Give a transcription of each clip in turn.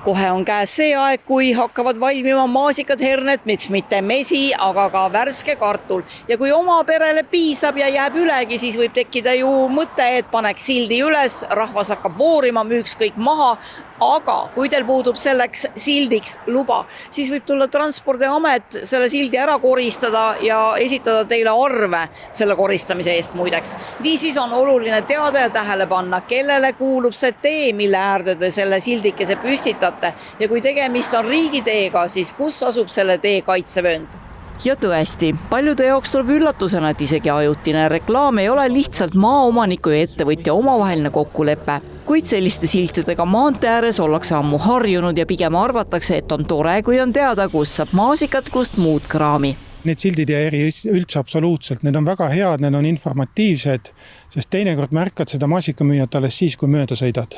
Kohe on käes see aeg, kui hakkavad valmima maasikad, herned, miks mitte mesi, aga ka värske kartul. Ja kui oma perele piisab ja jääb ülegi, siis võib tekkida ju mõte, et paneks sildi üles, rahvas hakkab voorima, müüks kõik maha. Aga kui teil puudub selleks sildiks luba, siis võib tulla Transpordiamet selle sildi ära koristada ja esitada teile arve selle koristamise eest muideks. Niisiis on oluline teada ja tähele panna, kellele kuulub see tee, mille äärde te selle sildikese püstitate. Ja kui tegemist on riigiteega, siis kus asub selle tee kaitsevöönd? Ja tõesti, paljude jaoks tuleb üllatusena, et isegi ajutine reklaam ei ole lihtsalt maaomaniku ja ettevõtja omavaheline kokkulepe. Kuid selliste siltidega maantee ääres ollakse ammu harjunud ja pigem arvatakse, et on tore, kui on teada, kust saab maasikat, kust muud kraami. Need sildid ei eri üldse absoluutselt, need on väga head, need on informatiivsed, sest teinekord märkad seda maasikamüüjat alles siis, kui mööda sõidad.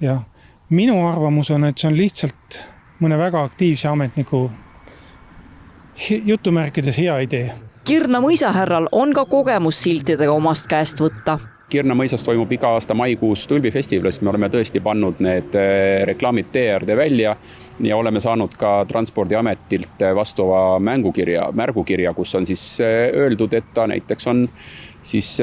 Ja minu arvamus on, et see on lihtsalt mõne väga aktiivse ametniku jutumärkides hea idee. Kirna mõisahärral on ka kogemus siltidega omast käest võtta. Kirna mõisas toimub iga aasta maikuus Tulbifestivalis. Me oleme tõesti pannud need reklaamid TRD välja ja oleme saanud ka Transpordiametilt vastava märgukirja, kus on siis öeldud, et ta näiteks on siis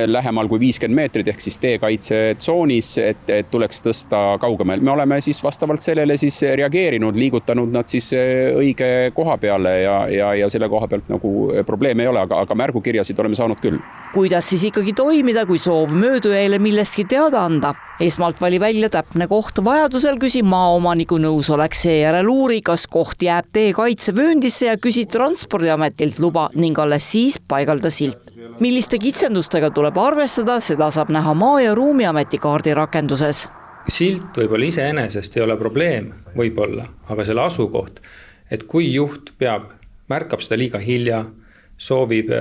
lähemal kui 50 meetrit ehk siis teekaitsetsoonis, et tuleks tõsta kaugemale. Me oleme siis vastavalt sellele siis reageerinud, liigutanud nad siis õige koha peale ja selle koha pealt nagu probleeme ei ole, aga märgukirjasid oleme saanud küll. Kuidas siis ikkagi toimida, kui soov möödujaile millestki teada anda? Esmalt vali välja täpne koht, vajadusel küsi maaomaniku nõusolek, seejärel uuri, kas koht jääb tee kaitsevööndisse ja küsi Transpordiametilt luba ning alles siis paigalda silt. Milliste kitsendustega tuleb arvestada, seda saab näha Maa- ja Ruumiameti kaardirakenduses. Silt võib-olla iseenesest ei ole probleem, võib-olla, aga selle asukoht, et kui juht märkab seda liiga hilja, soovib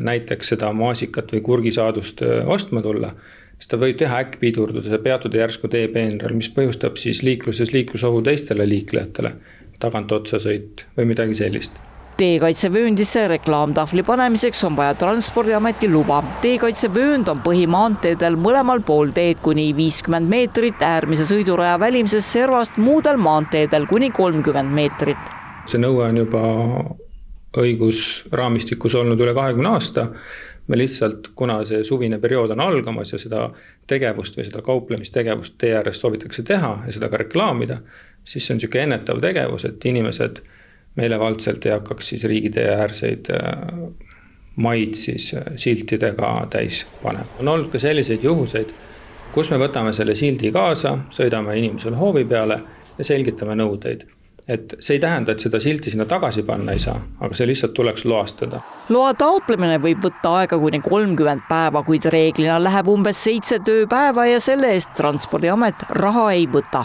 näiteks seda maasikat või kurgisaadust ostma tulla, siis ta võib teha äkkpidurduda, peatuda järsku teepeenral, mis põhjustab siis liikluses liiklusohu teistele liiklejatele, tagant otsasõit või midagi sellist. Teekaitsevööndisse reklaamtahvli panemiseks on vaja Transpordiameti luba. Teekaitsevöönd on põhimaanteedel mõlemal pool teed kuni 50 meetrit, äärmise sõiduraja välimisest servast muudel maanteedel kuni 30 meetrit. See nõue on juba õigusraamistikus olnud üle 20 aasta. Me lihtsalt, kuna see suvine periood on algamas ja seda tegevust või seda kauplemistegevust tee ääres soovitakse teha ja seda ka reklaamida, siis see on niisugune ennetav tegevus, et inimesed meelevaldselt ei hakkaks siis riigitee äärseid maid siis siltidega täis panema. On olnud ka selliseid juhuseid, kus me võtame selle sildi kaasa, sõidame inimesele hoovi peale ja selgitame nõudeid. Et see ei tähenda, et seda silti sinna tagasi panna ei saa, aga see lihtsalt tuleks loastada. Loa taotlemine võib võtta aega kuni 30 päeva, kuid reeglina läheb umbes 7 tööpäeva ja selle eest Transpordiamet raha ei võta.